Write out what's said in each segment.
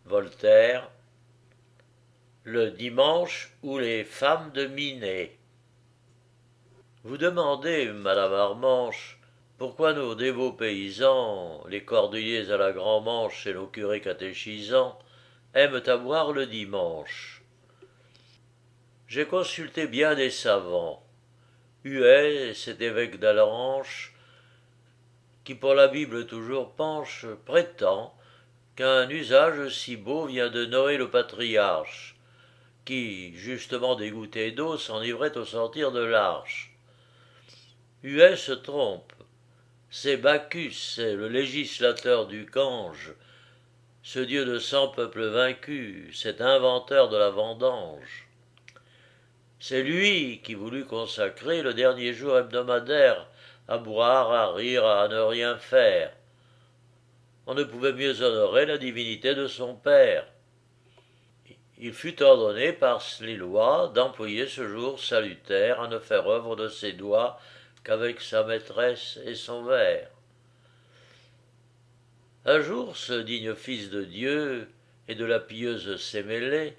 Voltaire, le dimanche ou les femmes de Minet. Vous demandez, Madame Armanche, pourquoi nos dévots paysans, les cordeliers à la grand-manche et nos curés catéchisants, aiment à boire le dimanche. J'ai consulté bien des savants. Huet, cet évêque d'Allanche, qui pour la Bible toujours penche, prétend qu'un usage si beau vient de Noé le patriarche, qui, justement dégoûté d'eau, s'enivrait au sortir de l'arche. Huet se trompe. C'est Bacchus, le législateur du Gange, ce dieu de 100 peuples vaincus, cet inventeur de la vendange. C'est lui qui voulut consacrer le dernier jour hebdomadaire à boire, à rire, à ne rien faire. On ne pouvait mieux honorer la divinité de son père. Il fut ordonné par les lois d'employer ce jour salutaire à ne faire œuvre de ses doigts qu'avec sa maîtresse et son verre. Un jour, ce digne fils de Dieu et de la pieuse Sémélé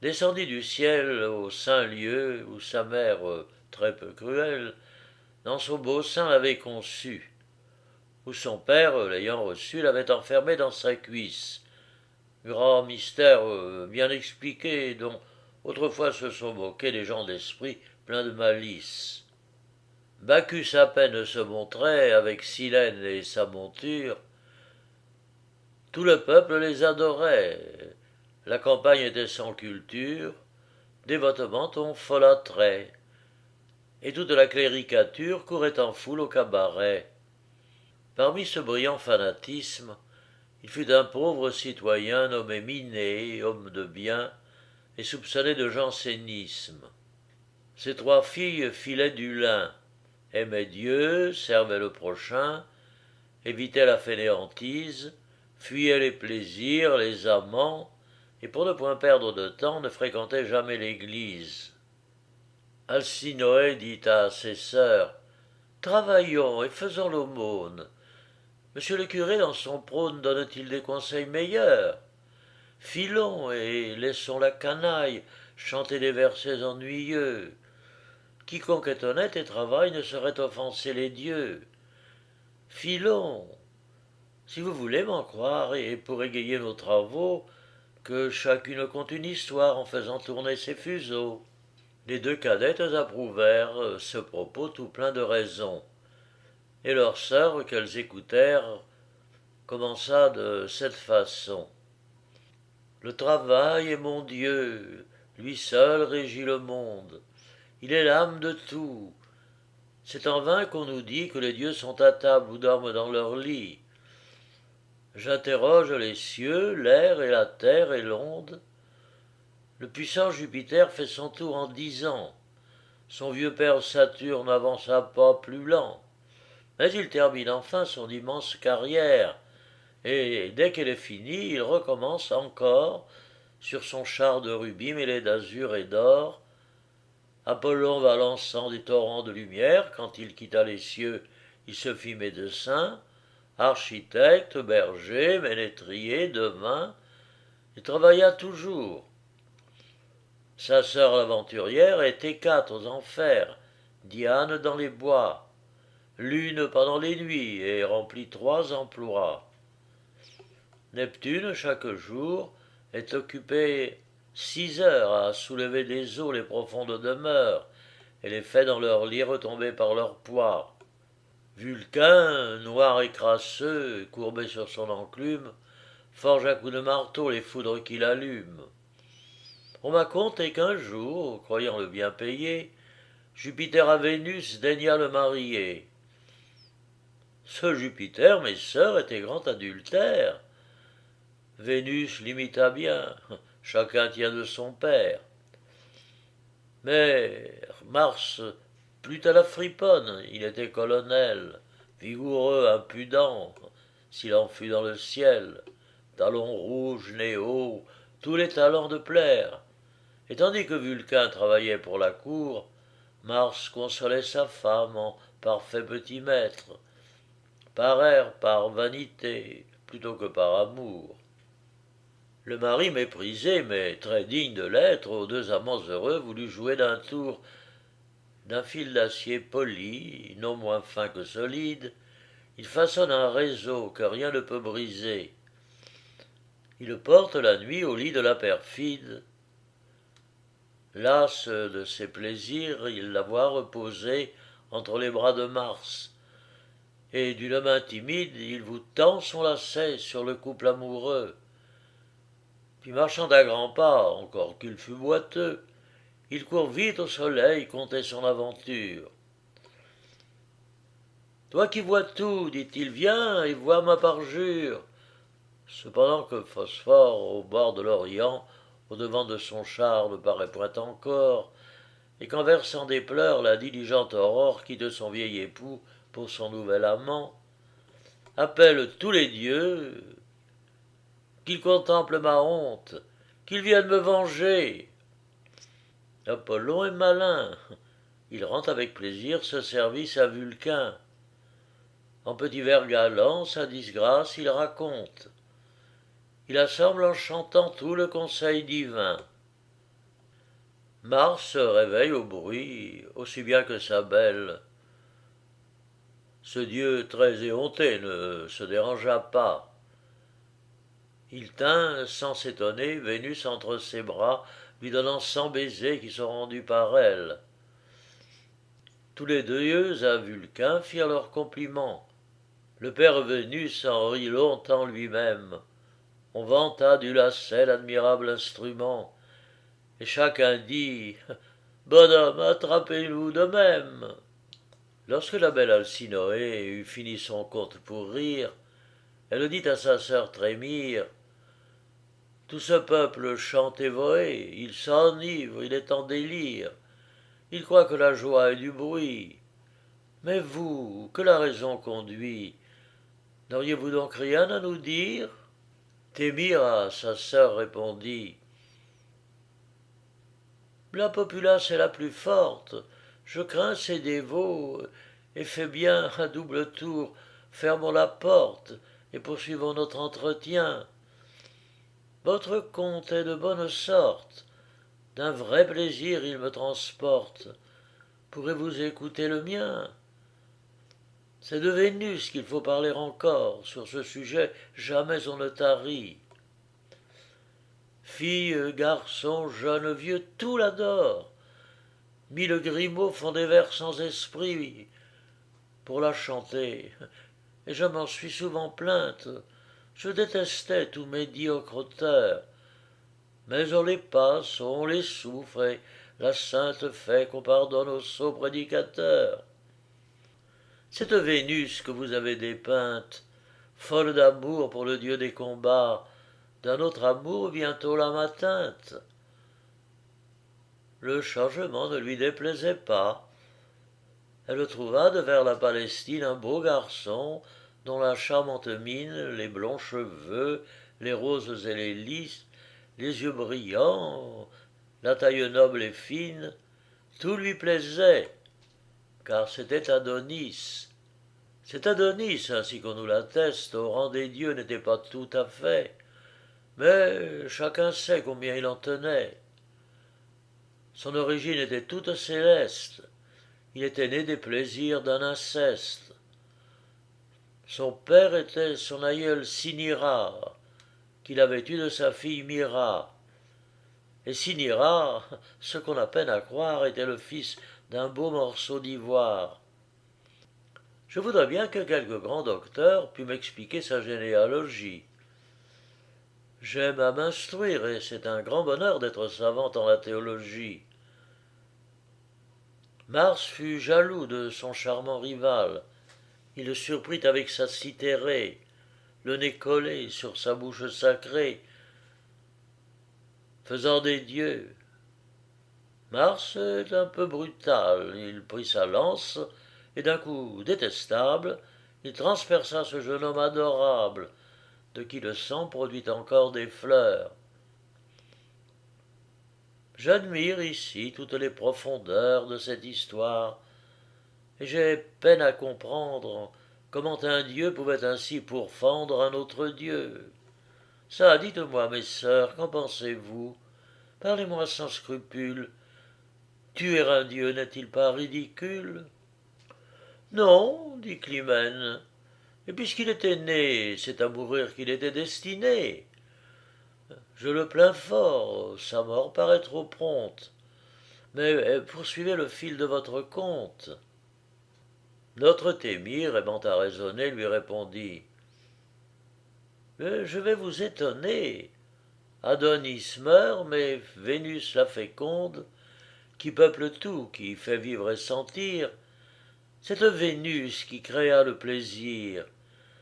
descendit du ciel au saint lieu où sa mère, très peu cruelle, dans son beau sein l'avait conçu, où son père, l'ayant reçu, l'avait enfermé dans sa cuisse. Grand mystère bien expliqué, dont autrefois se sont moqués des gens d'esprit pleins de malice. Bacchus à peine se montrait avec Silène et sa monture. Tout le peuple les adorait. La campagne était sans culture, dévotement on folâtrait, et toute la cléricature courait en foule au cabaret. Parmi ce brillant fanatisme, il fut un pauvre citoyen nommé Minet, homme de bien, et soupçonné de jansénisme. Ses 3 filles filaient du lin, aimaient Dieu, servaient le prochain, évitaient la fainéantise, fuyaient les plaisirs, les amants, et pour ne point perdre de temps ne fréquentaient jamais l'église. Alcinoé dit à ses sœurs: Travaillons et faisons l'aumône. Monsieur le curé, dans son prône, donne-t-il des conseils meilleurs? Filons et laissons la canaille chanter des versets ennuyeux. Quiconque est honnête et travaille ne saurait offenser les dieux. Filons, si vous voulez m'en croire, et pour égayer nos travaux, que chacune conte une histoire en faisant tourner ses fuseaux. Les 2 cadettes approuvèrent ce propos tout plein de raison, et leur sœur, qu'elles écoutèrent, commença de cette façon. Le travail est mon Dieu, lui seul régit le monde. Il est l'âme de tout. C'est en vain qu'on nous dit que les dieux sont à table ou dorment dans leur lit. J'interroge les cieux, l'air et la terre et l'onde. Le puissant Jupiter fait son tour en 10 ans. Son vieux père Saturne n'avança pas plus lent. Mais il termine enfin son immense carrière, et dès qu'elle est finie, il recommence encore sur son char de rubis mêlé d'azur et d'or. Apollon va lançant des torrents de lumière. Quand il quitta les cieux, il se fit médecin, architecte, berger, ménétrier, devin, et travailla toujours. Sa sœur l'aventurière est Hécate aux enfers, Diane dans les bois, Lune pendant les nuits et remplit 3 emplois. Neptune, chaque jour, est occupé 6 heures à soulever des eaux les profondes demeures, et les fait dans leur lit retomber par leur poids. Vulcain, noir et crasseux, courbé sur son enclume, forge à coups de marteau les foudres qu'il allume. On m'a conté qu'un jour, croyant le bien payer, Jupiter à Vénus daigna le marier. Ce Jupiter, mes sœurs, était grand adultère. Vénus l'imita bien, chacun tient de son père. Mais Mars plut à la friponne, il était colonel, vigoureux, impudent, s'il en fut dans le ciel, talons rouges, nez haut, tous les talents de plaire. Et tandis que Vulcain travaillait pour la cour, Mars consolait sa femme en parfait petit maître, par air, par vanité, plutôt que par amour. Le mari méprisé, mais très digne de l'être, aux deux amants heureux, voulut jouer d'un tour d'un fil d'acier poli, non moins fin que solide. Il façonne un réseau que rien ne peut briser. Il le porte la nuit au lit de la perfide. Las de ses plaisirs, il la voit reposer entre les bras de Mars, et d'une main timide, il vous tend son lacet sur le couple amoureux. Puis marchant à grands pas, encore qu'il fût boiteux, il court vite au soleil conter son aventure. Toi qui vois tout, dit-il, viens et vois ma parjure. Cependant que Phosphore, au bord de l'Orient, au-devant de son char ne paraît point encore, et qu'en versant des pleurs la diligente Aurore quitte son vieil époux pour son nouvel amant, appelle tous les dieux, qu'ils contemplent ma honte, qu'ils viennent me venger. Apollon est malin, il rend avec plaisir ce service à Vulcain. En petits vers galants sa disgrâce il raconte. Il assemble en chantant tout le conseil divin. Mars se réveille au bruit, aussi bien que sa belle. Ce dieu très éhonté ne se dérangea pas. Il tint, sans s'étonner, Vénus entre ses bras, lui donnant 100 baisers qui sont rendus par elle. Tous les dieux à Vulcain firent leurs compliments. Le père Vénus en rit longtemps lui-même. On vanta du lacet l'admirable instrument, et chacun dit « Bonhomme, attrapez-nous de même !» Lorsque la belle Alcinoé eut fini son conte pour rire, elle dit à sa sœur Trémire « Tout ce peuple chante et voé, il s'enivre, il est en délire, il croit que la joie est du bruit. Mais vous, que la raison conduit, n'auriez-vous donc rien à nous dire ?» Thémire à sa sœur répondit « La populace est la plus forte, je crains ses dévots, et fais bien à double tour, fermons la porte, et poursuivons notre entretien. Votre conte est de bonne sorte, d'un vrai plaisir il me transporte. Pourrez-vous écouter le mien? C'est de Vénus qu'il faut parler encore, sur ce sujet jamais on ne tarit. Filles, garçons, jeunes, vieux, tout l'adore. 1000 grimauds font des vers sans esprit pour la chanter, et je m'en suis souvent plainte. Je détestais tous médiocres auteurs, mais on les passe, on les souffre, et la sainte fait qu'on pardonne aux sots prédicateurs. Cette Vénus que vous avez dépeinte, folle d'amour pour le dieu des combats, d'un autre amour bientôt l'âme atteinte. Le changement ne lui déplaisait pas. Elle trouva de vers la Palestine un beau garçon, dont la charmante mine, les blonds cheveux, les roses et les lys, les yeux brillants, la taille noble et fine, tout lui plaisait, car c'était Adonis. Cet Adonis, ainsi qu'on nous l'atteste, au rang des dieux n'était pas tout à fait, mais chacun sait combien il en tenait. Son origine était toute céleste, il était né des plaisirs d'un inceste. Son père était son aïeul Sinira, qu'il avait eu de sa fille Mira. Et Sinira, ce qu'on a peine à croire, était le fils d'un beau morceau d'ivoire. Je voudrais bien que quelque grand docteur pût m'expliquer sa généalogie. J'aime à m'instruire, et c'est un grand bonheur d'être savant en la théologie. Mars fut jaloux de son charmant rival. Il le surprit avec sa citérée, le nez collé sur sa bouche sacrée, faisant des dieux. Mars est un peu brutal, il prit sa lance, et d'un coup détestable, il transperça ce jeune homme adorable, de qui le sang produit encore des fleurs. J'admire ici toutes les profondeurs de cette histoire, et j'ai peine à comprendre comment un dieu pouvait ainsi pourfendre un autre dieu. Ça, dites-moi, mes sœurs, qu'en pensez-vous? Parlez-moi sans scrupule. Tuer un dieu n'est-il pas ridicule? Non, dit Climène, et puisqu'il était né, c'est à mourir qu'il était destiné. Je le plains fort, sa mort paraît trop prompte. Mais poursuivez le fil de votre conte. Notre Témire, aimant à raisonner, lui répondit. Je vais vous étonner. Adonis meurt, mais Vénus la féconde, qui peuple tout, qui fait vivre et sentir, cette Vénus qui créa le plaisir,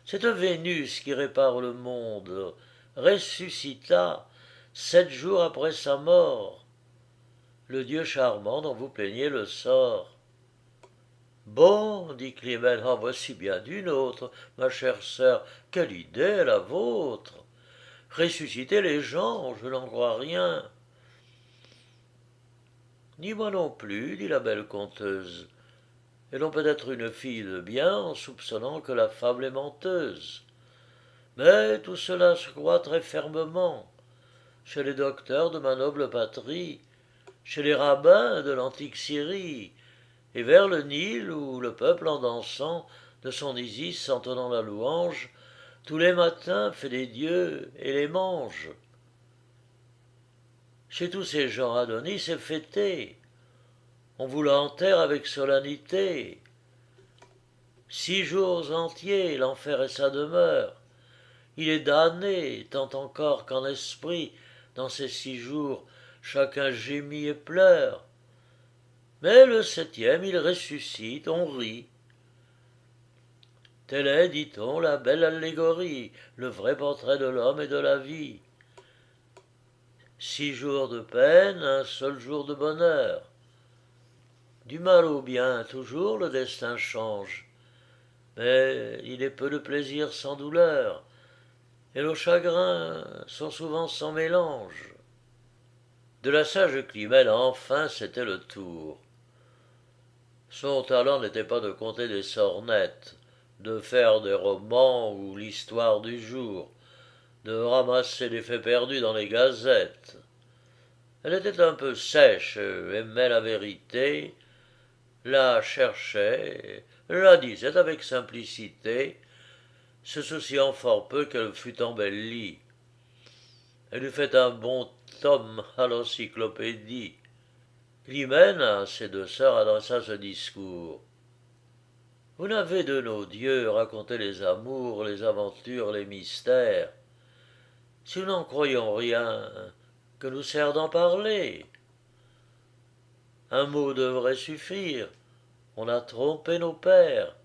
cette Vénus qui répare le monde, ressuscita 7 jours après sa mort, le dieu charmant dont vous plaignez le sort. Bon, dit Climène, en voici bien d'une autre, ma chère sœur, quelle idée est la vôtre? Ressusciter les gens, je n'en crois rien. Ni moi non plus, dit la belle conteuse. Et l'on peut être une fille de bien en soupçonnant que la fable est menteuse. Mais tout cela se croit très fermement chez les docteurs de ma noble patrie, chez les rabbins de l'antique Syrie, et vers le Nil où le peuple en dansant de son Isis entonnant la louange, tous les matins fait des dieux et les mange. Chez tous ces gens Adonis est fêté, on vous l'enterre avec solennité. 6 jours entiers l'enfer est sa demeure, il est damné tant encore qu'en esprit, dans ces 6 jours, chacun gémit et pleure. Mais le 7e, il ressuscite, on rit. Telle est, dit-on, la belle allégorie, le vrai portrait de l'homme et de la vie. 6 jours de peine, un seul jour de bonheur. Du mal au bien, toujours le destin change. Mais il est peu de plaisir sans douleur, et nos chagrins sont souvent sans mélange. De la sage Climène, enfin, c'était le tour. Son talent n'était pas de conter des sornettes, de faire des romans ou l'histoire du jour, de ramasser des faits perdus dans les gazettes. Elle était un peu sèche, aimait la vérité, la cherchait, la disait avec simplicité, se souciant fort peu qu'elle fût embellie. Elle eût fait un bon tome à l'encyclopédie. Climène, à ses 2 sœurs, adressa ce discours. Vous n'avez de nos dieux raconté les amours, les aventures, les mystères. Si nous n'en croyons rien, que nous sert d'en parler? Un mot devrait suffire. On a trompé nos pères.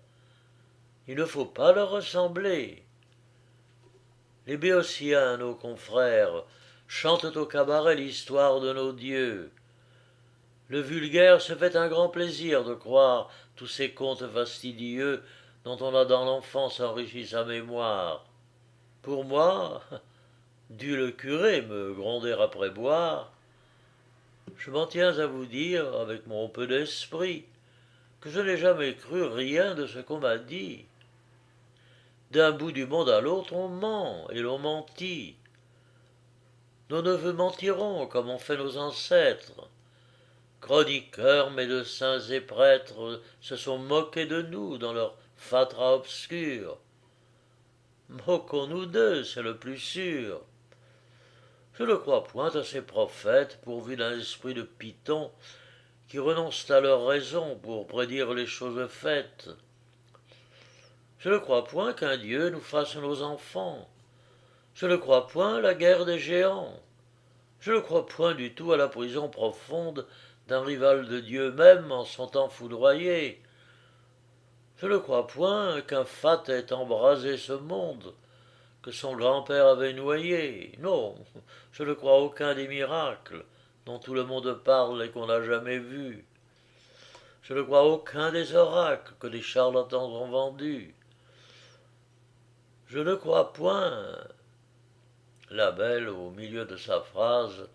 Il ne faut pas leur ressembler. Les Béotiens, nos confrères, chantent au cabaret l'histoire de nos dieux. Le vulgaire se fait un grand plaisir de croire tous ces contes fastidieux dont on a dans l'enfance enrichi sa mémoire. Pour moi, dut le curé me gronder après boire, je m'en tiens à vous dire, avec mon peu d'esprit, que je n'ai jamais cru rien de ce qu'on m'a dit. D'un bout du monde à l'autre on ment, et l'on mentit. Nos neveux mentiront, comme ont fait nos ancêtres. Chroniqueurs, médecins et prêtres se sont moqués de nous dans leur fatras obscur. Moquons-nous d'eux, c'est le plus sûr. Je ne crois point à ces prophètes pourvus d'un esprit de python qui renoncent à leur raison pour prédire les choses faites. Je ne crois point qu'un Dieu nous fasse nos enfants. Je ne crois point à la guerre des géants. Je ne crois point du tout à la prison profonde d'un rival de Dieu même en son temps foudroyé. Je ne crois point qu'un fat ait embrasé ce monde, que son grand-père avait noyé. Non, je ne crois aucun des miracles dont tout le monde parle et qu'on n'a jamais vu. Je ne crois aucun des oracles que les charlatans ont vendus. Je ne crois point. La belle, au milieu de sa phrase,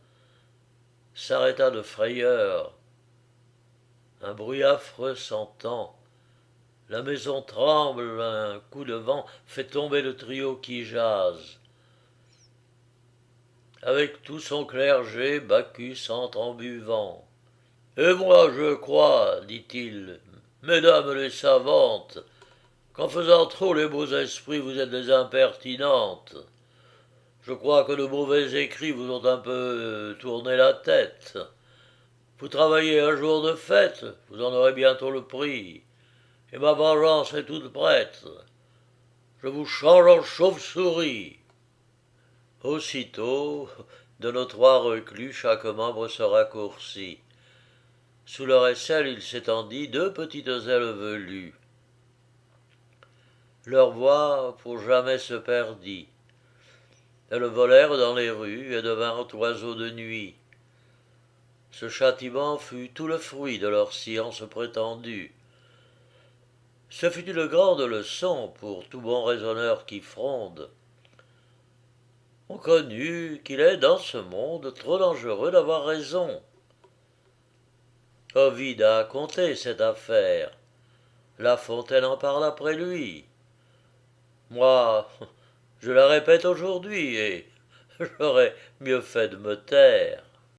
s'arrêta de frayeur. Un bruit affreux s'entend. La maison tremble, un coup de vent fait tomber le trio qui jase. avec tout son clergé, Bacchus entre en buvant. Et moi je crois, dit-il, mesdames les savantes, qu'en faisant trop les beaux esprits vous êtes des impertinentes. Je crois que de mauvais écrits vous ont un peu tourné la tête. Vous travaillez un jour de fête, vous en aurez bientôt le prix, et ma vengeance est toute prête. Je vous change en chauve-souris. Aussitôt, de nos trois reclus, chaque membre se raccourcit. Sous leur aisselle, il s'étendit deux petites ailes velues. Leur voix pour jamais se perdit. Elles volèrent dans les rues et devinrent oiseaux de nuit. Ce châtiment fut tout le fruit de leur science prétendue. Ce fut une grande leçon pour tout bon raisonneur qui fronde. On connut qu'il est dans ce monde trop dangereux d'avoir raison. Ovide a conté cette affaire. La Fontaine en parle après lui. Moi, je la répète aujourd'hui et j'aurais mieux fait de me taire.